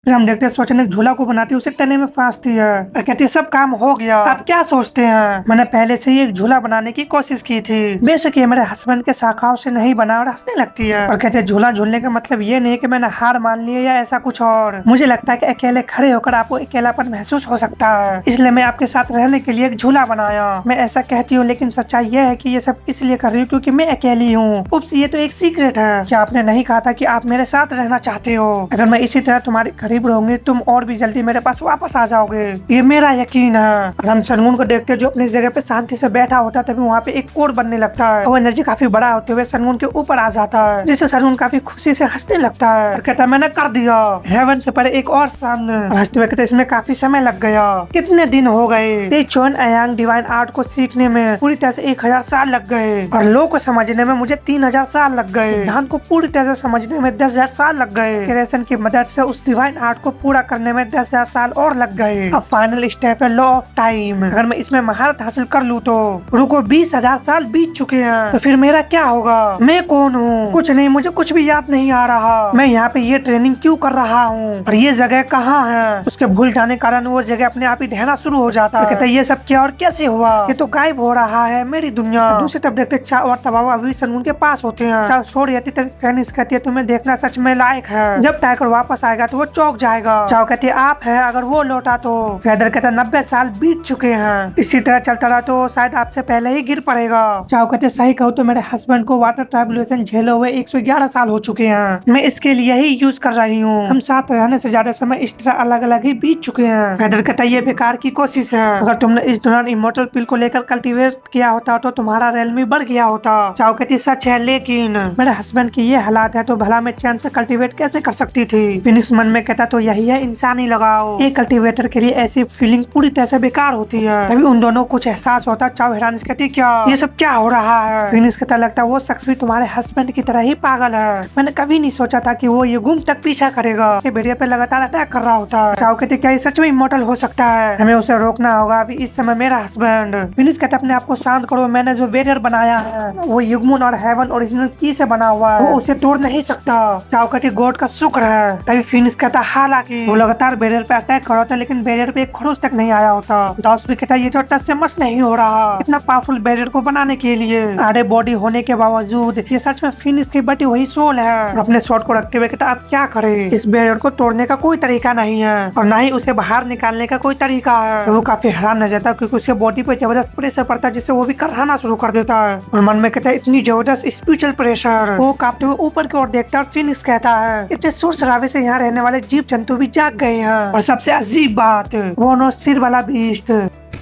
फिर हम देखते हैं सोचने झूला को बनाती है, उसे तने में फांसती है और कहती है सब काम हो गया, आप क्या सोचते हैं, मैंने पहले से ही एक झूला बनाने की कोशिश की थी, बेशक ये मेरे हस्बैंड के शाखाओं से नहीं बना, और हंसने लगती है और कहते हैं झूला झूलने का मतलब ये नहीं कि मैंने हार मान ली है या ऐसा कुछ और, मुझे लगता है कि अकेले खड़े होकर आपको अकेलापन महसूस हो सकता है, इसलिए मैं आपके साथ रहने के लिए एक झूला बनाया। मैं ऐसा कहती हूँ लेकिन सच्चाई यह है कि ये सब इसलिए कर रही हूँ क्योंकि मैं अकेली हूँ। उप्स, ये तो एक सीक्रेट है कि आपने नहीं कहा था कि आप मेरे साथ रहना चाहते हो। अगर मैं इसी तरह तुम्हारे करीब रहूंगी तुम और भी जल्दी मेरे पास वापस आ जाओगे, ये मेरा यकीन है। और हम सनमून को देखते जो अपनी जगह पे शांति से बैठा होता है, तभी वहाँ पे एक कोड बनने लगता है। वो एनर्जी काफी बड़ा होते हुए सनमून के ऊपर आ जाता है, जिससे सनमून काफी खुशी से हंसने लगता है और कहता है मैंने कर दिया, हेवन से परे एक और सामने। हंसते हुए कहते इसमें काफी समय लग गया, कितने दिन हो गए, चोन अयांग डिवाइन आर्ट को सीखने में पूरी तरह से 1000 साल लग गए और लो को समझने में मुझे 3000 साल लग गए, सिद्धांत को पूरी तरह से समझने में 10,000 साल लग गए, क्रिएशन की मदद से उस डिवाइन आर्ट को पूरा करने में 10,000 साल और लग गए। अब फाइनल स्टेप है लॉ ऑफ टाइम, अगर मैं इसमें महारत हासिल कर लूँ तो रुको 20,000 साल बीत चुके हैं, तो फिर मेरा क्या होगा, मैं कौन हूँ, कुछ नहीं, मुझे कुछ भी याद नहीं आ रहा, मैं यहाँ पे ये ट्रेनिंग क्यों कर रहा हूँ और ये जगह कहाँ है। उसके भूल जाने के कारण वो जगह अपने आप ही ढहना शुरू हो जाता है, कहता है ये सब क्या और कैसे हुआ, ये तो गायब हो रहा है मेरी दुनिया। दूसरी तरफ देखते चा और तबावा अभी सनमून के पास होते हैं, चा छोड़ जाती तभी फेनिक्स कहती है तुम्हें देखना सच में लायक है, जब टाइगर वापस आएगा तो वो चौंक जाएगा। चाओ कहती है आप है, अगर वो लौटा तो। फेदर कहता 90 साल बीत चुके हैं, इसी तरह चलता रहा तो शायद आपसे पहले ही गिर पड़ेगा। चाओ कहते सही कहूँ तो मेरे हस्बैंड को वाटर ट्राइबुलेशन झेले हुए 111 साल हो चुके हैं, मैं इसके लिए ही यूज कर रही हूँ, हम साथ रहने से ज्यादा समय इस तरह अलग अलग ही बीत चुके हैं। फेदर कहता ये बेकार की कोशिश है, अगर तुमने इस दौरान इमोर्टल पिल को लेकर कल्टीवेट किया होता तो तुम्हारा रेलमी बढ़ गया होता। चाओ कहती सच है लेकिन मेरे हस्बैंड की ये हालात है तो भला मैं चैन से कल्टीवेट कैसे कर सकती थी। फिनिक्स मन में कहता तो यही है इंसानी लगाओ, एक कल्टीवेटर के लिए ऐसी फीलिंग पूरी तरह से बेकार होती है। तभी उन दोनों को कुछ एहसास होता। चाओ हैरानी से कहती क्या ये सब क्या हो रहा है। फिनिक्स कहता लगता वो शख्स भी तुम्हारे हस्बैंड की तरह ही पागल है, मैंने कभी नहीं सोचा था कि वो ये गुम तक पीछा करेगा, ये भेड़िया पे लगातार अटैक कर रहा होता है। चाओ कहती क्या ये सच में इमोर्टल हो सकता है, हमें उसे रोकना होगा, अभी इस समय मेरा हस्बैंड। फिनिक्स कहता अपने आप को शांत करो, मैंने जो बैरियर बनाया है वो युगमून और हेवन ओरिजिनल की से बना हुआ है, वो उसे तोड़ नहीं सकता। चाओ कहती गॉड का शुक्र है। तभी फिनिक्स कहता हालांकि वो लगातार बैरियर पे अटैक कर रहा था लेकिन बैरियर पे एक खरोच तक नहीं आया होता। डॉस भी कहता ये तो टच से मस नहीं हो रहा, इतना पावरफुल बैरियर को बनाने के लिए आधे बॉडी होने के बावजूद ये सच में फिनिक्स की बटी वही सोल है। और अपने शॉट को रखते हुए कहता अब क्या करे, इस बैरियर को तोड़ने का कोई तरीका नहीं है और न ही उसे बाहर निकालने का कोई तरीका है। वो काफी हैरान नजर आता क्योंकि उसके बॉडी पे जबरदस्त प्रेशर पड़ता है जिससे वो भी कराना शुरू कर देता है और मन में कहता है इतनी जबरदस्त स्पिरिचुअल प्रेशर। वो कांपते हुए ऊपर की ओर देखता है और फिनिक्स कहता है इतने शोर शराबे से यहाँ रहने वाले जीव जंतु भी जाग गए हैं और सबसे अजीब बात वो नो सिर वाला बीस्ट।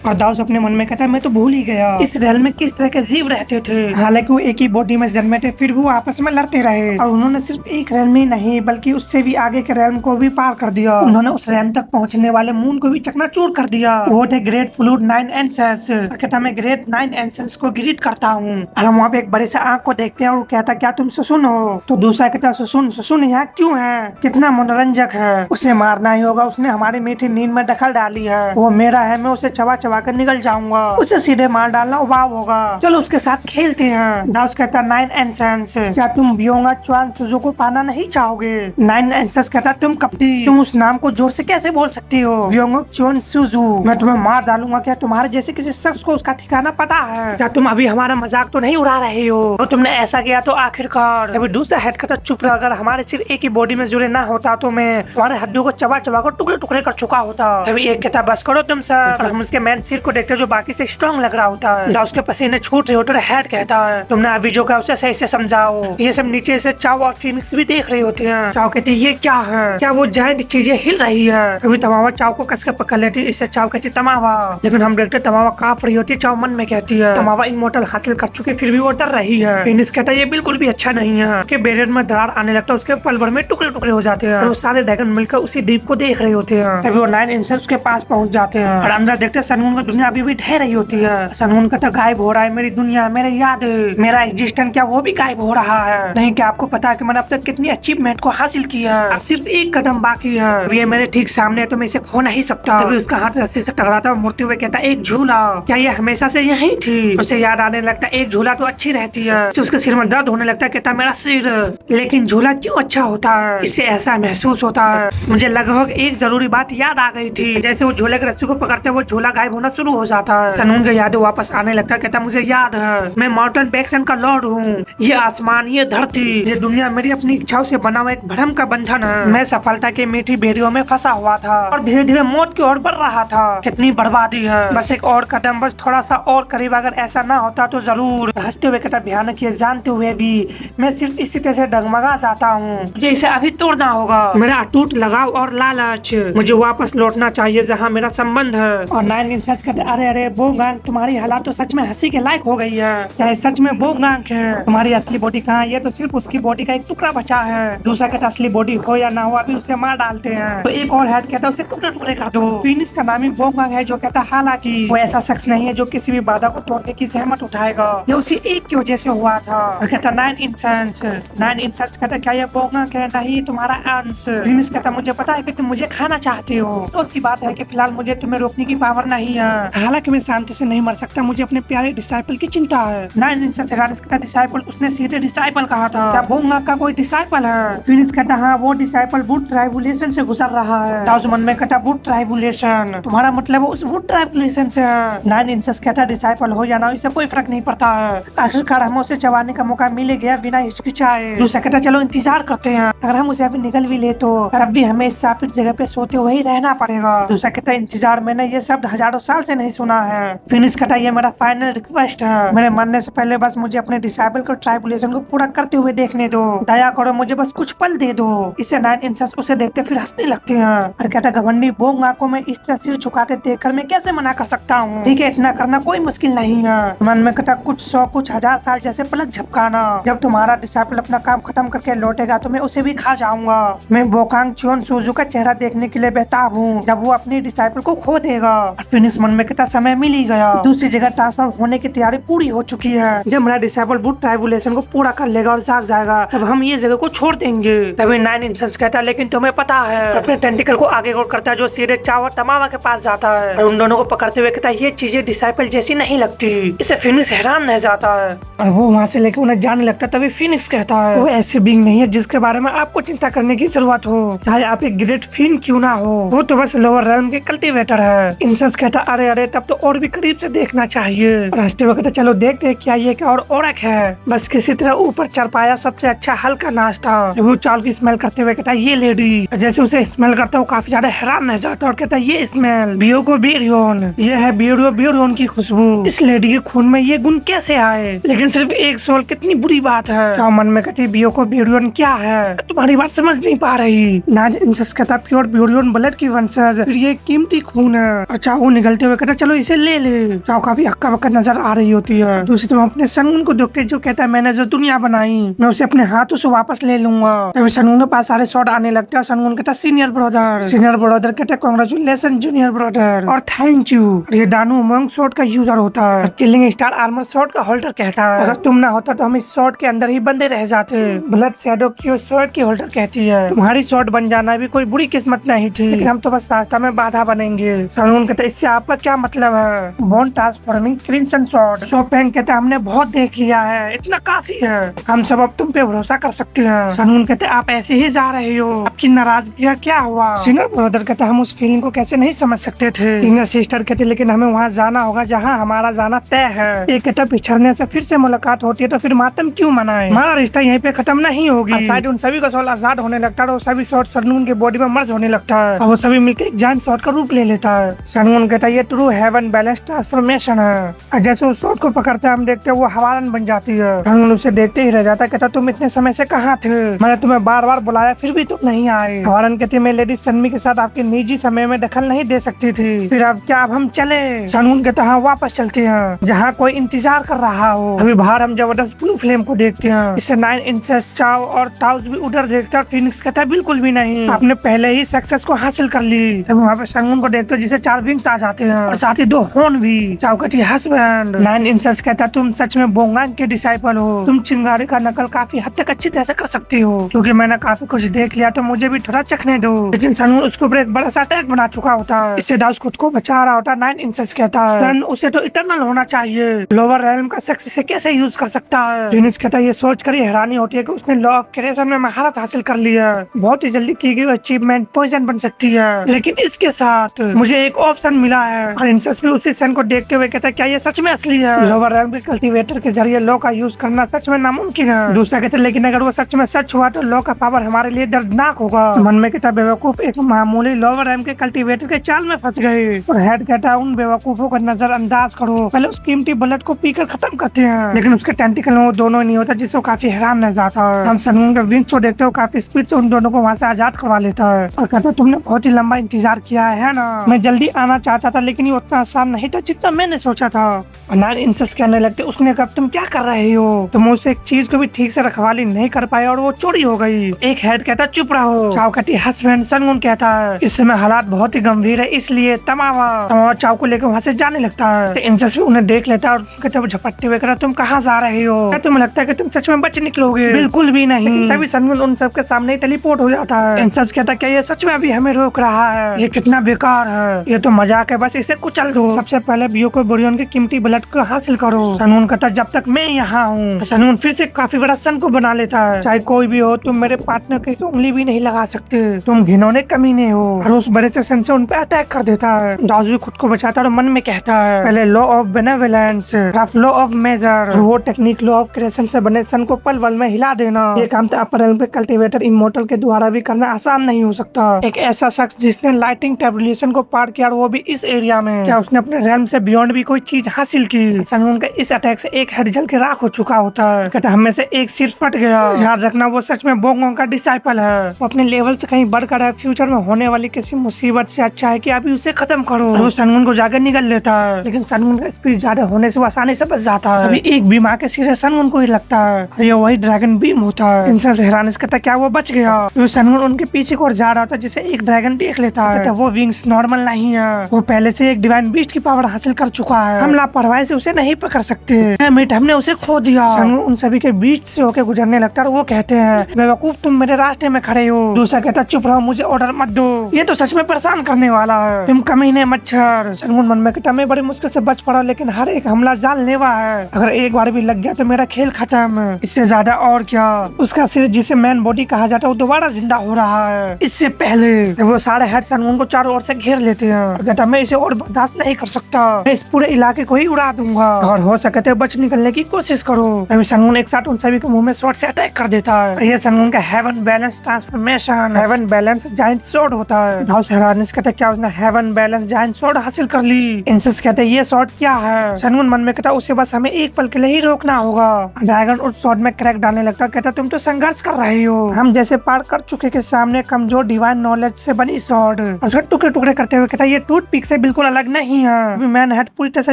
और दाऊस अपने मन में कहता है मैं तो भूल ही गया इस रेल में किस तरह के जीव रहते थे, हालांकि वो एक ही बॉडी में जन्मे थे फिर भी वो आपस में लड़ते रहे और उन्होंने सिर्फ एक रेल में नहीं बल्कि उससे भी आगे के रेल को भी पार कर दिया। उन्होंने उस रेल तक पहुंचने वाले मून को भी चकनाचूर कर दिया। वो थे ग्रेट फ्लूड 9 एंसेंस। कहता मैं ग्रेट 9 एंसेंस को ग्रीट करता हूँ। हम वहाँ पे एक बड़े से आंख को देखते हैं और वो कहता क्या तुम सुसुन हो, तो दूसरा कहता सुसुन यहाँ क्यों है, कितना मनोरंजक है, उसे मारना ही होगा, उसने हमारी मीठी नींद में दखल डाली है, वो मेरा है, मैं उसे चबा चबा कर निकल जाऊंगा, उसे सीधे मार डालना वाव होगा, चलो उसके साथ खेलते हैं। दाउस कहता 9 एंसेंस क्या तुम बियोंगा चुआन सुजू को पाना नहीं चाहोगे। 9 एंसेंस कहता तुम कपटी, तुम उस नाम को जोर से कैसे बोल सकती हो, बियोंगो चुआन सुजू, मैं तुम्हें मार डालूंगा। क्या तुम्हारे जैसे किसी शख्स को उसका ठिकाना पता है, क्या तुम अभी हमारा मजाक तो नहीं उड़ा रहे हो, तो तुमने ऐसा किया तो आखिरकार। अभी दूसरा हेड कहता चुप रहा, अगर हमारे सिर एक ही बॉडी में जुड़े ना होता तो मैं तुम्हारे हड्डियों को चबा चबा कर टुकड़े टुकड़े कर चुका होता। अभी एक कहता बस करो तुम सर, और हम उसके मैन सिर को देखते जो बाकी से स्ट्रॉन्ग लग रहा होता है, उसके पसीने छूट रहे होते। हेड कहता है तुमने अभी जो कहा उसे सही से समझाओ। ये सब नीचे से चाओ और फिनिक्स भी देख रही होती हैं। चाओ कहती है ये क्या है, क्या वो जायंट चीजें हिल रही है। अभी तमावा चाओ को कसके पकड़ लेती, इससे चाओ कहती तमावा, लेकिन हम देखते तमावा कांप रही होती। चाओ मन में कहती है तमावा इमोर्टल हासिल कर चुकी फिर भी वो डर रही है। फिनिक्स कहता है ये बिल्कुल भी अच्छा नहीं है। उसके बैरियर में दरार आने लगता है, उसके पल भर में टुकड़े टुकड़े हो जाते हैं और वो सारे ड्रैगन मिलकर उसी द्वीप को देख रहे होते हैं। तभी वो 9 एंसेंस के पास पहुंच जाते हैं और अंदर देखते हैं सनून की दुनिया अभी भी ढह रही होती है। सनून का तो गायब हो रहा है, मेरी दुनिया, मेरे याद, मेरा एग्जिस्टेंस क्या वो भी गायब हो रहा है। नहीं क्या आपको पता है कि मैंने अब तक कितनी अचीवमेंट को हासिल किया है। अब सिर्फ एक कदम बाकी है, ये मेरे ठीक सामने है, तो मैं इसे खो नहीं सकता। तभी उसका हाथ रस्सी से टकराता और मुड़ते हुए कहता एक झूला, क्या ये हमेशा से यही थी? उसे याद आने लगता एक झूला तो अच्छी रहती है। उसके सिर में दर्द होने लगता है, कहता मेरा सिर, लेकिन झूला क्यों अच्छा होता है? इससे ऐसा महसूस होता है मुझे लगभग एक जरूरी बात याद आ गई थी। जैसे वो झूले के रस्सी को पकड़ते वो झूला गायब होना शुरू हो जाता है। सनून की यादें वापस आने लगता है, कहता मुझे याद है मैं माउंटेन बैक्सन का लॉर्ड हूँ। ये आसमान, ये धरती, ये दुनिया मेरी अपनी इच्छाओं से बना हुआ एक भ्रम का बंधन है। मैं सफलता के मीठी बेड़ियों में फंसा हुआ था और धीरे धीरे मौत की ओर बढ़ रहा था। कितनी बर्बादी है, बस एक और कदम, बस थोड़ा सा और करीब। अगर ऐसा ना होता तो जरूर। हंसते हुए कहता भयानक ये जानते हुए भी मैं सिर्फ इसी तरह से डगमगा जाता हूँ। मुझे इसे अभी तोड़ना होगा। मेरा अटूट लगाव और लालच, मुझे वापस लौटना चाहिए जहाँ मेरा संबंध है। और 9 इंच कहते अरे अरे बोगांग, तुम्हारी हालत तो सच में हंसी के लायक हो गई है। क्या सच में बोगांग है? तुम्हारी असली बॉडी कहाँ है? ये तो सिर्फ उसकी बॉडी का एक टुकड़ा बचा है। दूसरा कहता असली बॉडी हो या ना हो अभी उसे मार डालते हैं। तो एक और हेड कहता उसे टुकड़े टुकड़े कर दो। फिनिक्स का नाम ही बोगांग है, जो कहता हालांकि वो ऐसा शख्स नहीं है जो किसी भी बाधा को तोड़ने की सहमत उठाएगा। ये उसी एक की वजह से हुआ था। कहता 9 इंच कहता क्या ये बोगांग है? नहीं, तुम्हारा अंश। फिनिक्स कहता मुझे पता है कि तुम मुझे खाना चाहते हो, तो उसकी बात है कि फिलहाल मुझे तुम्हें रोकने की पावर नहीं है। हालांकि मैं शांति से नहीं मर सकता, मुझे अपने प्यारे डिसाइपल की चिंता है। 9 इंच कहता डिसाइपल, उसने सीधे डिसाइपल कहा था। क्या बोगांग का कोई डिसाइपल है? फिनिक्स कहता हाँ, वो डिसाइपल वुड ट्राइबुलेशन से गुजर रहा है। ताउस मन में कहता वुड ट्राइबुलेशन, तुम्हारा मतलब उस वुड ट्राइबुलेशन से है। 9 इंच कहता डिसाइपल हो या ना इससे कोई फर्क नहीं पड़ता है, आखिरकार हमें उसे चबाने का मौका मिल गया बिना हिचकिचाए। दूसरा कहता चलो इंतजार करते हैं, अगर हम उसे अभी निकल भी ले तो अब भी हमें इस शापित जगह पे सोते हुए ही रहना पड़ेगा। दूसरा कहता इंतजार, मैंने ये शब्द हजारों साल से नहीं सुना है। फिनिक्स कहता ये मेरा फाइनल रिक्वेस्ट है, मेरे मरने से पहले बस मुझे अपने डिसाइपल को ट्राइबुलेशन को पूरा करते हुए देखने दो, दया करो मुझे बस कुछ पल दे दो। इससे 9 इंच उसे देखते फिर हंसने लगते हैं और कहता घमंडी बोगांग को मैं इस तरह सिर झुकाते देखकर मैं कैसे मना कर सकता हूँ? ठीक है, इतना करना कोई मुश्किल नहीं है। मन में कहता कुछ 100 कुछ 1000 साल जैसे पलक झपकाना। जब तुम्हारा डिसाइपल अपना काम खत्म करके लौटेगा तो मैं उसे भी खा जाऊंगा। मैं बोगांग चियोन सुजू का चेहरा देखने के लिए बेताब हूँ जब वो अपनी डिसाइपल को खो देगा। फिनिक्स मन में कहता समय मिल ही गया, दूसरी जगह ट्रांसफर होने की तैयारी पूरी हो चुकी है। जब मेरा डिसाइपल वुड ट्राइबुलेशन को पूरा कर लेगा और जाग जाएगा तब हम ये जगह को छोड़ देंगे। तभी 9 इंच कहता लेकिन तुम्हें पता है, अपने टेंटिकल को आगे गोल करता है जो सीधे चावा तमावा के पास जाता है और उन दोनों को पकड़ते हुए कहता ये चीजें डिसाइपल जैसी नहीं लगती। इसे फिनिक्स हैरान रह जाता है और वो वहाँ से लेकर उन्हें जाने लगता। तभी फिनिक्स कहता है वो ऐसी बीइंग नहीं है जिसके बारे में आपको चिंता करने की जरूरत हो, चाहे आप एक ग्रेट फिन क्यों ना हो, वो तो बस लोअर रेल्म के कल्टीवेटर है। इंसेंस कहता अरे अरे तब तो और भी करीब से देखना चाहिए। रास्ते में कहता चलो देखते क्या ये क्या और औरक है, बस किसी तरह ऊपर चढ़ पाया सबसे अच्छा हल्का नाश्ता। वो चावल की स्मेल करते हुए कहता ये लेडी, जैसे उसे स्मेल करता वो काफी ज्यादा हैरान रह जाता और कहता ये स्मेल बियोको बियोन, ये है बियोडो बियोन की खुशबू। इस लेडी के खून में ये गुण कैसे आए? लेकिन सिर्फ एक सोल, कितनी बुरी बात है। चाव मन में कहती बियोको बियोन क्या है? तुम्हारी बात समझ नहीं पा रही। नाज इंसेस कहता प्योर बियोन ब्लड की वंशज, ये कीमती खून है। और चाव निकलते हुए कहता चलो इसे ले ले। चाव काफी हक्का बक्का नजर आ रही होती है। दूसरी तरफ अपने सनून को देखते जो कहता है मैंने जो दुनिया बनाई मैं उसे अपने हाथों से वापस ले लूंगा। तभी सनून के पास सारे शॉट आने लगते हैं। सनून कहता सीनियर ब्रदर कहता कांग्रेचुलेशन जूनियर ब्रदर और थैंक यू। ये दानू उमंग शॉट का यूजर होता है, किलिंग स्टार आर्मर शॉट का होल्डर कहता है अगर तुम ना होता तो हम इस शॉट के अंदर ही बंदे रह जाते। ब्लड शैडो की शॉट की होल्डर कहती है तुम्हारी शॉट बन जाना भी कोई बुरी किस्मत नहीं थी, लेकिन हम तो बस रास्ता में बाधा बनेंगे। सनून कहता इससे आपका क्या मतलब है? बॉन्ड ट्रांसफॉर्मिंग क्रिंसन शॉट। शोपेंग कहता हमने बहुत देख लिया है, इतना काफी है, हम सब अब तुम पे भरोसा कर सकते हैं। सनून कहते आप ऐसे ही जा रहे हो, आपकी नाराजगी का क्या हुआ? सीनियर ब्रदर कहते हम उस फीलिंग को कैसे नहीं समझ सकते थे। सीनियर सिस्टर कहते लेकिन हमें वहाँ जाना होगा जहाँ हमारा जाना तय है। एक कहता बिछड़ने से फिर से मुलाकात होती है तो फिर मातम क्यों मनाए? हमारा रिश्ता यहीं पे खत्म नहीं होगी। शायद उन सभी का सोल आजाद होने लगता है और सभी शॉट सनून के बॉडी में मर्ज होने लगता है और वो सभी मिलकर एक जान शॉट का रूप ले लेता है। सनून कहता ये ट्रू हेवन बैलेंस ट्रांसफॉर्मेशन है। जैसे उस शॉट को पकड़ता है हम देखते हैं वो हवालन बन जाती है। सनून उसे देखते ही रह जाता है, कहता तुम इतने समय से कहाँ थे? मैंने तुम्हें बार बार बुलाया फिर भी तुम नहीं आए। हवालन कहती मैं लेडी सन्मी के साथ आपके निजी समय में दखल नहीं दे सकती थी, फिर अब क्या अब हम चले? सनून कहता हाँ वापस चलते हैं जहाँ कोई इंतजार कर रहा हो। अभी बाहर हम जबरदस्त ब्लू फ्लेम को देखते हैं। इससे 9 इंचेस चाव और टाउस भी उधर देखते हैं। फिनिक्स कहता है बिल्कुल भी नहीं, आपने पहले ही सक्सेस को हासिल कर ली। तब वहाँ पे सनून को देखते जिसे 4 विंग्स आ जाते जाते हैं और साथ ही 2 हॉर्न भी। चाओ कहती है हस्बैंड। 9 इंसेस कहता है तुम सच में बोंगांग के डिसाइपल हो, तुम चिंगारी का नकल काफी हद तक अच्छी तरह से कर सकती हो, क्योंकि मैंने काफी कुछ देख लिया तो मुझे भी थोड़ा चखने दो। लेकिन सनून उसके ऊपर एक बड़ा सा अटैक बना चुका होता है, इससे दाउस खुद को बचा रहा होता है। 9 इंसेस कहता है उसे तो इटरनल होना चाहिए, लोअर रेल्म का शख्स इसे कैसे यूज कर सकता है। फिनिक्स कहता है ये सोच कर हैरानी होती है कि उसने लॉ ऑफ क्रिएशन में महारत हासिल कर ली है, बहुत ही जल्दी की गई अचीवमेंट पॉइजन बन सकती है, लेकिन इसके साथ मुझे एक ऑप्शन मिला है। और इंसेस भी उसी सन को देखते हुए कहता है क्या ये सच में असली है। लोअर रेल्म के कल्टीवेटर के जरिए लॉ का यूज करना सच में नामुमकिन है। दूसरा कहता है लेकिन अगर वो सच में सच हुआ तो लॉ का पावर हमारे लिए दर्दनाक होगा। मन में कहता बेवकूफ एक मामूली लोअर रेल्म के कल्टीवेटर के चाल में फंस गए। और हेड कहता है उन बेवकूफों का नजरअंदाज करो, पहले उस कीमती बुलेट को पीकर खत्म करते हैं। लेकिन उसके टेंटिकल में वो दोनों नहीं होता, जिससे काफी हैरान नजर आता है। हम सनून के विंग्स को देखते हो काफी स्पीड से उन दोनों को वहाँ से आजाद करवा लेता है और कहता है तुमने बहुत ही लंबा इंतजार किया है ना, मैं जल्दी आना चाहता था लेकिन ये उतना आसान नहीं था जितना मैंने सोचा था। और 9 इंसेस कहने लगते उसने कहा तुम क्या कर रहे हो, तुम उससे एक चीज को भी ठीक से रखवाली नहीं कर पाए और वो चोरी हो गई। एक हेड कहता चुप रहो। चाओ कहती हस्बैंड। सनून कहता है इस समय हालात बहुत ही गंभीर है, इसलिए तमावा चाओ को लेकर वहाँ से जाने लगता है। तो इंसेस भी उन्हें देख लेता है और कहते वो झपटते हुए कहता तुम कहाँ जा रहे हो, क्या तुम्हें लगता है कि तुम सच में बच निकलोगे। बिल्कुल भी नहीं। तभी सनून उन सबके सामने टेलीपोर्ट हो जाता है। इंसेस कहता क्या ये सच में अभी हमें रोक रहा है, ये कितना बेकार है, ये तो मजाक है, बस इसे कुचल दो। सबसे पहले बियोको बोरियन के कीमती बुलेट को हासिल करो। सनून कहता जब तक मैं यहाँ हूँ। सनून फिर से काफी बड़ा सन को बना लेता है, चाहे कोई भी हो तुम मेरे पार्टनर की उंगली भी नहीं लगा सकते, तुम घिनौने कमीने हो। और उस बड़े से सन से उन पे अटैक कर देता है। दाउस भी खुद को बचाता है और मन में कहता है पहले law of benevolence, law of major, वो टेक्निक लॉ ऑफ क्रिएशन से बने सन को पल में हिला देना, ये काम तो अपर रेल्म पे कल्टीवेटर इमोर्टल के द्वारा भी करना आसान नहीं हो सकता। एक ऐसा शख्स जिसने लाइटिंग टेबुलेशन को पार किया और वो भी इस एरिया में, क्या उसने अपने रेल्म से बियॉन्ड भी कोई चीज हासिल की। सनून का इस अटैक से एक हेड जल के राख हो चुका होता है। कहता हमें से एक सिर फट गया। याद रखना वो सच में बोंगोंग का डिसाइपल है, वो अपने लेवल से कहीं बढ़कर है, फ्यूचर में होने वाली किसी मुसीबत से अच्छा है कि अभी उसे खत्म करो। वो सनून को जाकर निकल लेता है, लेकिन सनून का स्पीड ज्यादा होने से वो आसानी से बच जाता है। अभी एक बीम आके सीधे सनून को ही लगता है, ये वही ड्रैगन बीम होता है। इंसेस हैरानिस कहता क्या वो बच गया। तो सनून उनके पीछे को जा रहा था जिसे एक ड्रैगन देख लेता है। कहता वो विंग्स नॉर्मल नहीं है, वो पहले से एक डिवाइन बीस्ट की पावर हासिल कर चुका है, हम लापरवाही से उसे नहीं पकड़ सकते, हमने उसे खो दिया। सनून उन सभी के बीच से होकर गुजरने लगता है और वो कहते हैं बेवकूफ तुम मेरे रास्ते में खड़े हो। दूसरा कहता चुप रहो, मुझे ऑर्डर मत दो, ये तो सच में परेशान करने वाला है, तुम कमीने मच्छर। सनून मन में कहता मैं बड़ी मुश्किल से बच पड़ा, लेकिन हर एक हमला जानलेवा है, अगर एक बार भी लग गया तो मेरा खेल खत्म। इससे ज्यादा और क्या, उसका सिर जिसे मैन बॉडी कहा जाता है वो दोबारा जिंदा हो रहा है। इससे पहले वो सारे हेड सनून को चारों ओर से घेर लेते हैं। कहता मैं इसे और बर्दाश्त नहीं कर सकता, मैं इस पूरे इलाके को ही उड़ा दूंगा, अगर हो सके तो बच निकलने की कोशिश करो। तभी सनून एक साथ उन सभी के मुंह में शॉट से अटैक कर देता है। ये सनून का heaven balance transformation, heaven balance giant sword होता है। दाउस हैरानिस कहता क्या उसने हेवन बैलेंस जायंट स्वॉर्ड हासिल कर ली। इंसेस कहते ये स्वॉर्ड क्या है। सनून मन में कहता उसे बस हमें एक पल के लिए ही रोकना होगा। ड्रैगन उस स्वॉर्ड में क्रैक डालने लगता, कहता तुम तो संघर्ष कर रहे हो, हम जैसे पार कर चुके के सामने कमजोर डिवाइन नॉलेज से बनी स्वॉर्ड। उसके टुकड़े टुकड़े करते हुए कहता ये टूथ पिक से बिल्कुल अलग नहीं है। मैन हेड पूरी तरह से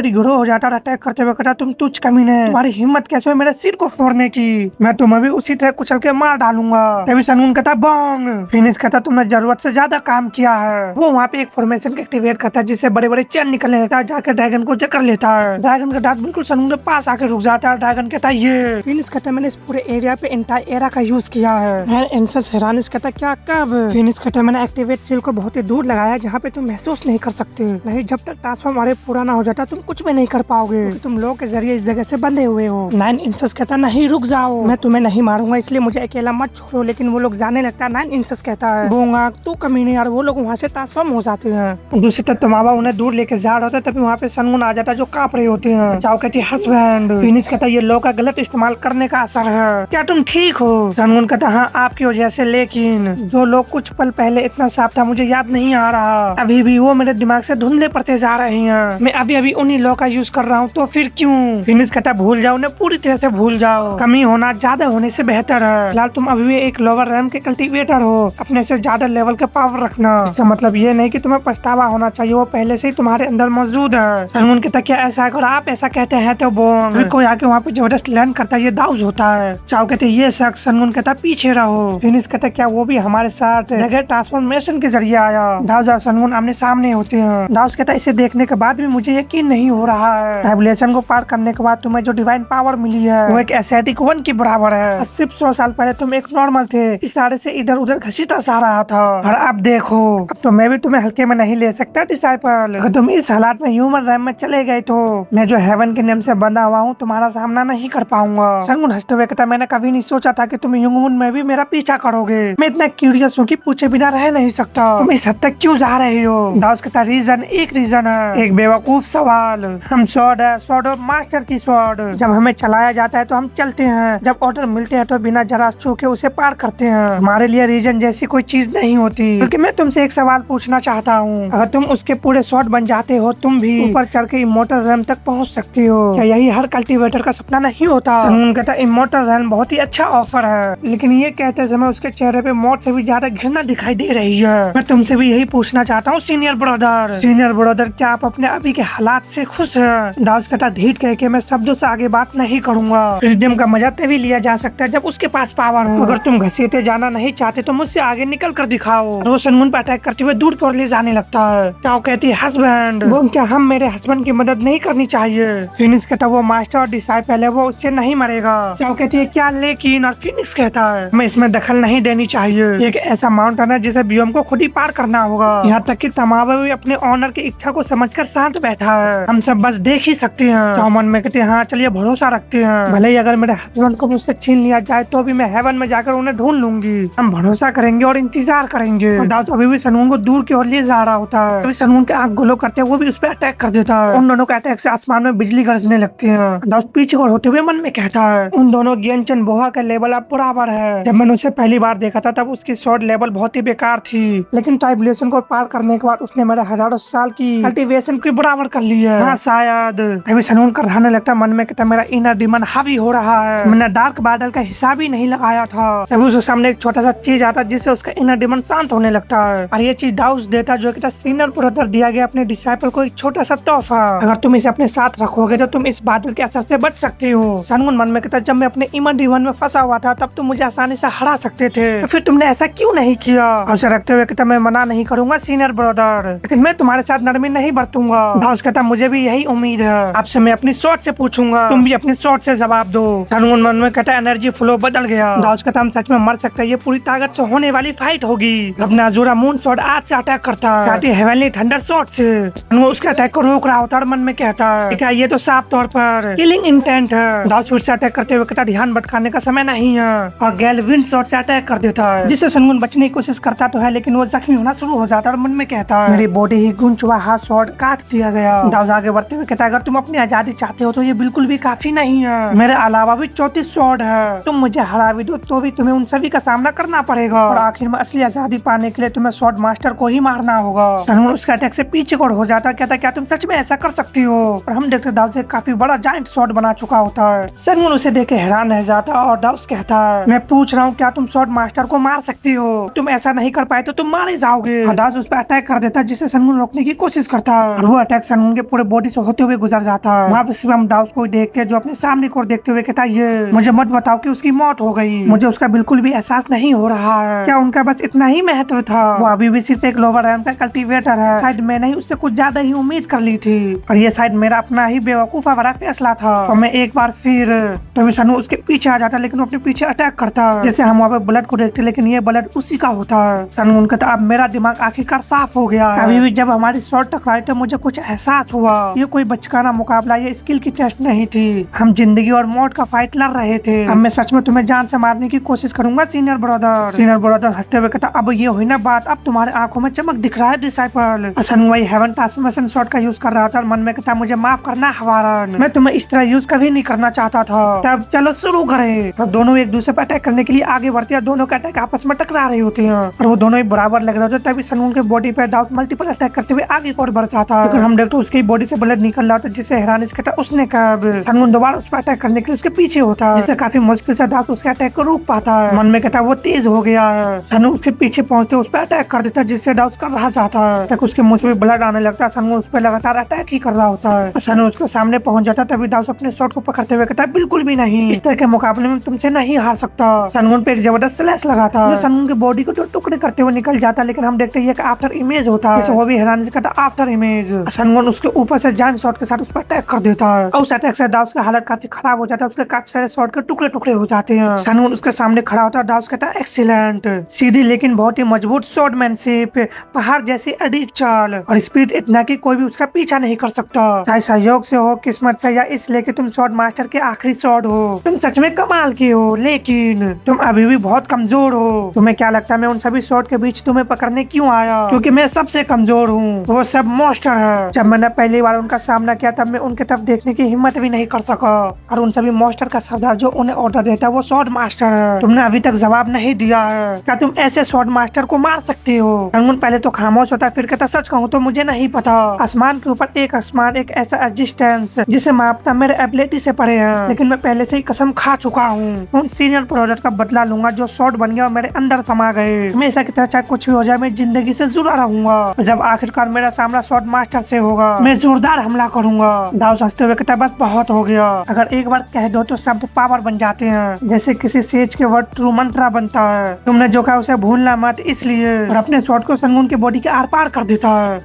रिग्रो हो जाता और अटैक करते हुए कहता तुम तुच्छ कमीने, तुम्हारी हिम्मत कैसे हुई मेरे सिर को फोड़ने की, मैं तुम्हें भी उसी तरह कुचल के मार डालूंगा। तभी सनून कहता बॉन्ग। फिनिश कहता तुमने जरूरत से ज्यादा काम किया है। वो वहाँ पे एक फॉर्मेशन एक्टिवेट करता है जिससे बड़े बड़े चैन निकलने लगता है, जाकर ड्रैगन को जकड़ लेता है। ड्रैगन का दांत बिल्कुल सनून के पास आके रुक जाता है। ड्रैगन कहता है ये। फिनिश कहता मैंने इस पूरे एरिया पे एंटायर एरा का यूज किया है। इंसेस हैरानिस कहता क्या कब। फिनिश कहता मैंने एक्टिवेट सील को बहुत ही दूर लगाया जहाँ पे तुम महसूस नहीं कर सकते, नहीं जब तक ट्रांसफॉर्म अरे पूरा ना हो जाता तुम कुछ भी नहीं कर पाओगे, तुम लोग के जरिए इस जगह से बंधे हुए हो। 9 इंसेस कहता नहीं रुक जाओ, मैं तुम्हें नहीं मारूंगा इसलिए मुझे अकेला मत छोड़ो। लेकिन वो लोग जाने लगता है। 9 इंसेस कहता है बोंगा तू कमीने यार, वो लोग वहाँ से ट्रांसफॉर्म हो जाते हैं। दूसरी तरफ तमावा उन्हें दूर लेके जा रहा होता है, तभी वहाँ पे सनून आ जाता है जो कांप रहे होते हैं। चाओ कहती है हस्बैंड। फिनिश कहता ये लोग का गलत इस्तेमाल करने का असर है, क्या तुम ठीक हो। सनून कहता हाँ आपकी वजह से, लेकिन जो लोग कुछ पल पहले इतना साफ था मुझे याद नहीं आ रहा, अभी भी वो मेरे दिमाग से धुंधले पड़ते जा रहे हैं, मैं अभी अभी उन्हीं लॉ का यूज कर रहा हूँ, तो फिर क्यों। फिनिश कहता भूल जाओ, उन्हें पूरी तरह से भूल जाओ, कमी होना ज्यादा होने से बेहतर है। फिलहाल तुम अभी भी एक लोअर रेल्म के कल्टीवेटर हो, अपने से ज्यादा लेवल के पावर रखना। इसका मतलब ये नहीं कि तुम्हें पछतावा होना चाहिए, वो पहले से ही तुम्हारे अंदर मौजूद है। सनून कहता क्या ऐसा अगर आप ऐसा कहते हैं तो बोंग। कोई आके वहाँ पे जबरदस्त लैंड करता है, ये दाउस होता है। चाओ कहते ये शख्स। सनून कहता पीछे रहो। फिनिश कहता क्या वो भी हमारे साथ ट्रांसफॉर्मेशन के जरिए आया। दाउस और सनून आमने सामने होते हैं। दाउस कहता है इसे देखने के बाद भी मुझे यकीन नहीं हो रहा है। ट्राइबुलेशन को पार करने के बाद तुम्हें जो डिवाइन पावर मिली है वो एक एसेटिक 1 के बराबर है। सिर्फ 100 साल पहले तुम एक नॉर्मल थे, इशारे से इधर उधर घसीटा सा रहा था, और अब देखो अब तो मैं भी तुम्हें हल्के में नहीं ले सकता डिसाइपल। अगर तुम इस हालात में ह्यूमन रैम में चले गए तो मैं जो हेवन के नियम से बंधा हुआ हूँ तुम्हारा सामना नहीं कर पाऊंगा। सनगुन हंसते हुए कहता मैंने कभी नहीं सोचा था कि तुम ह्यूमन में भी मेरा पीछा करोगे। मैं इतना क्यूरियस हूँ कि पूछे बिना रह नहीं सकता। तुम इस हद तक क्यों जा रहे हो? दाउस कहता रीजन एक रीजन है, एक बेवकूफ सवाल। हम स्वॉर्ड है, स्वॉर्ड और मास्टर की स्वॉर्ड। जब हमें चलाया जाता है तो हम चलते हैं, जब ऑर्डर मिलते हैं तो बिना जरा चूके उसे पार करते हैं। हमारे लिए रीजन जैसी कोई चीज नहीं होती। क्योंकि मैं तुमसे एक सवाल पूछना चाहता हूँ, अगर तुम उसके पूरे स्वॉर्ड बन जाते हो तुम भी ऊपर चढ़ के इमोर्टल रैम तक पहुँच सकती हो। क्या यही हर कल्टीवेटर का सपना नहीं होता? सनगुन कहता इमोर्टल रैम बहुत ही अच्छा ऑफर है, लेकिन ये कहते समय उसके चेहरे पे मौत से भी ज्यादा घृणा दिखाई दे रही है। मैं तुमसे भी यही पूछना चाहता हूँ सीनियर ब्रदर। सीनियर ब्रदर क्या आप अपने अभी के हालात से खुश हैं? दाउस कहता धीट कह के मैं शब्दों से आगे बात नहीं करूंगा। फ्रीडम का मजा तभी लिया जा सकता है जब उसके पास पावर हो। अगर तुम घसीटे जाना नहीं चाहते तो मुझसे आगे निकल कर दिखाओ। वो सनगुन पर अटैक करते हुए दूर की ओर ले जाने लगता है। चाओ कहती है हस्बैंड, वो क्या हम मेरे हस्बैंड की मदद नहीं करनी चाहिए? फिनिक्स कहता वो मास्टर और डिसाइपल है, वो उससे नहीं मरेगा। चाओ कहती है क्या लेकिन, और फिनिक्स कहता है मैं इसमें दखल नहीं देनी चाहिए। एक ऐसा माउंटेन है जिसे बियोम को खुद ही पार करना होगा। यहाँ तक कि तमाबा भी अपने ऑनर की इच्छा को समझकर शांत बैठा है, हम सब बस देख ही सकते हैं। चाओ मन में कहते हैं हाँ चलिए भरोसा रखते हैं, भले ही अगर मेरे हस्बैंड को मुझसे छीन लिया जाए तो भी मैं हेवन में जाकर उन्हें ढूंढ लूंगी। हम भरोसा करेंगे और इंतजार करेंगे। दाउस अभी भी सनगुन को दूर की ओर ले जा रहा होता है। अभी सनगुन के आंख गोलो करते हैं वो भी उस पर अटैक कर देता है। उन दोनों के अटैक से आसमान में बिजली गरजने लगती है। दाउस पीछे और होते हुए मन में कहता है उन दोनों ज्ञानचंद बोहा का लेवल अब बराबर है। जब मैंने उसे पहली बार देखा था तब उसकी शॉर्ट लेवल बहुत ही बेकार थी, लेकिन ट्राइबुलेशन को पार करने के बाद उसने मेरे हजारों साल की कल्टीवेशन के बराबर कर ली है। हाँ शायद। तभी सनगुन कराने लगता मन में कहता मेरा इनर डिमन हावी हो रहा है। मैंने डार्क बादल का हिसाब ही नहीं लगाया था। तभी उसके सामने एक छोटा सा चीज आता है जिससे उसका इनर डिमन शांत होने लगता है, और ये चीज दाउस देता जो कि सीनियर ब्रदर दिया गया अपने डिसाइपल को एक छोटा सा तोहफा। अगर तुम इसे अपने साथ रखोगे तो तुम इस बादल के असर से बच सकते हो। सनगुन मन में कहता जब मैं अपने इनर डिमन में फंसा हुआ था तब तुम मुझे आसानी से हरा सकते थे, तो फिर तुमने ऐसा क्यों नहीं किया? उसे रखते हुए कहता मैं मना नहीं करूंगा सीनियर ब्रदर, लेकिन मैं तुम्हारे साथ नरमी नहीं बरतूंगा। दाउस कहता मुझे भी यही उम्मीद है, आपसे मैं अपनी सोच से पूछूंगा, तुम भी अपनी सोच से जवाब दो। सनगुन मन में कहता एनर्जी फ्लो बदल गया। दाउस कहता हम सच में मर सकते हैं, ये पूरी ताकत से होने वाली फाइट होगी। अपना अजूरा मून शॉट आज से अटैक करता है, साथ ही हेवनली थंडर शॉट से। वो उसके अटैक को रोक रहा होता है और मन में कहता है क्या ये तो साफ तौर पर किलिंग इंटेंट है। दाउस फिर से अटैक करते हुए कहता ध्यान भटकाने का समय नहीं है, और गैल विंड शॉट से अटैक कर देता है, जिससे सनगुन बचने की कोशिश करता तो है लेकिन वो जख्मी होना शुरू हो जाता है और मन में कहता है मेरी बॉडी ही गुंच हुआ हाथ शॉट काट दिया गया। दाउस आगे बढ़ते हुए कहता है अगर तुम अपनी आजादी चाहते हो तो ये बिल्कुल भी काफी नहीं है, मेरे अलावा भी 34 शॉट है, तुम मुझे हरा भी दो तो भी तुम्हें उन सभी का सामना करना पड़ेगा, और आखिर में असली आजादी पाने के लिए तुम्हें शॉट मास्टर को ही मारना होगा। सनगुन उसके अटैक से पीछे को हो जाता है, कहता क्या तुम सच में ऐसा कर सकती हो? और हम देखते दाउस एक काफी बड़ा जायंट शॉट बना चुका होता है। सनगुन उसे देख के हैरान रह जाता है और दाउस कहता है मैं पूछ रहा हूँ क्या तुम शॉट मास्टर को मार सकती हो? तुम ऐसा नहीं कर पाए तो तुम मारे जाओगे। दाउस उस पर अटैक कर देता है जिससे सनगुन रोकने की कोशिश करता है, और वो अटैक सनगुन के पूरे बॉडी से होते हुए गुजर जाता है। वहाँ पे हम दाउस को देखते हैं जो अपने सामने को देखते हुए कहता है ये मुझे मत बताओ कि उसकी मौत हो गई, मुझे उसका बिल्कुल भी एहसास नहीं हो रहा है। क्या उनका बस इतना ही महत्व था? वो अभी भी सिर्फ एक लोअर रैंक का कल्टीवेटर है, शायद मैंने ही उससे कुछ ज्यादा ही उम्मीद कर ली थी, और ये शायद मेरा अपना ही बेवकूफा बड़ा फैसला था। और मैं एक बार फिर तभी सनू उसके पीछे आ जाता लेकिन वो अपने पीछे अटैक करता है, जैसे हम वहाँ पे ब्लड को देखते लेकिन ये ब्लड उसी का होता है। सनू उनका अब मेरा दिमाग आखिरकार साफ हो गया। अभी भी जब हमारी शॉट टकराई तो मुझे कुछ एहसास हुआ, ये कोई बचकाना मुकाबला, ये स्किल की टेस्ट नहीं थी, हम जिंदगी और मौत का फाइट लड़ रहे थे। अब मैं सच में तुम्हें जान से मारने की कोशिश करूंगा सीनियर ब्रदर। सीनियर ब्रदर हंसते हुए कहता अब ये हुई ना बात, अब तुम्हारे आंखों में चमक दिख रहा है डिसाइपल। सनू वही हेवन ट्रांसफॉर्मेशन शॉट का यूज कर रहा था और मन में कहता मुझे माफ करना हवारन, मैं तुम्हें इस तरह यूज कभी नहीं करना चाहता था। तब चलो शुरू करें। और दोनों एक दूसरे पर अटैक करने के लिए आगे बढ़ते हैं, दोनों का अटैक आपस में टकरा रहे होते हैं और वो दोनों ही बराबर लग रहे होते हैं। तभी सनू के बॉडी पे दाउस मल्टीपल अटैक करते हुए आगे और बढ़ जाता है, हम देखते उसकी बॉडी से ब्लड निकल रहा था जिससे हैरानी से कहता उसने कब। सनू दोबारा उस पर अटैक करने के लिए उसके पीछे होता है, जिससे काफी मुश्किल से दाउस उसके अटैक को रोक पाता है। मन में कहता वो तेज हो गया है। सनू उसके पीछे पहुंचते उस पर अटैक कर देता है जिससे दाउस कर रहा जाता है, तक उसके मुंह से भी ब्लड आने लगता है। सनू उस पर लगातार अटैक ही कर रहा होता है। सनू उसके सामने पहुंच जाता है, तभी दाउस अपने शॉट को पकड़ते हुए कहता है बिल्कुल भी नहीं, इस तरह के मुकाबले में तुमसे नहीं हार सकता। सनगुन पे एक जबरदस्त स्लैश लगाता है जो सनगुन की बॉडी को टुकड़े करते हुए निकल जाता है, लेकिन हम देखते हैं कि आफ्टर इमेज होता है, वो भी हैरानी सामने से कहता आफ्टर इमेज। सनगुन उसके ऊपर से जान शॉट के साथ उस पर अटैक कर देता है और उस अटैक से दाउस का हालत काफी खराब हो जाता है। उसके काफी सारे शॉट के टुकड़े टुकड़े हो जाते हैं। सनगुन उसके सामने खड़ा होता है। दाउस कहता है एक्सीलेंट, सीधी लेकिन बहुत ही मजबूत शॉटमैनशिप, पहाड़ जैसी अड़ीक चाल और स्पीड इतना कि कोई भी उसका पीछा नहीं कर सकता। चाहे सहयोग से हो, किस्मत से, या इसलिए कि तुम शॉट मास्टर के आखिरी शॉट हो। तुम सच में कमाल की हो, लेकिन तुम अभी भी बहुत कमजोर हो। तुम्हें क्या लगता है मैं उन सभी शॉट के बीच तुम्हें पकड़ने क्यों आया? क्योंकि मैं सबसे कमजोर हूँ, वो सब मॉन्स्टर है। जब मैंने पहली बार उनका सामना किया तब मैं उनके तरफ देखने की हिम्मत भी नहीं कर सका और उन सभी मॉन्स्टर का सरदार जो उन्हें ऑर्डर देता है वो शॉट मास्टर है। तुमने अभी तक जवाब नहीं दिया है। क्या तुम ऐसे शॉट मास्टर को मार सकते हो? सनगुन पहले तो खामोश होता फिर कहता सच कहूँ तो मुझे नहीं पता। आसमान के ऊपर एक आसमान, एक ऐसा एग्जिस्टेंस जिसे मापना मेरे एबिलिटी से परे है, लेकिन मैं पहले से ही कसम खा चुका हूँ। उन सीनियर प्रोडक्ट का बदला लूंगा जो शॉट बन गया और मेरे अंदर समा गए। हमेशा की तरह चाहे कुछ भी हो जाए मैं जिंदगी से जुड़ा रहूंगा। जब आखिरकार मेरा सामना शॉट मास्टर से होगा मैं जोरदार हमला करूंगा। दाउस हंसते हुए कहता बस बहुत हो गया। अगर एक बार कह दो तो शब्द पावर बन जाते हैं, जैसे किसी सेज के वर्ड ट्रू मंत्रा बनता है। तुमने जो कहा उसे भूलना मत, इसलिए और अपने शॉट को सनगुन की बॉडी के आर पार कर देता है।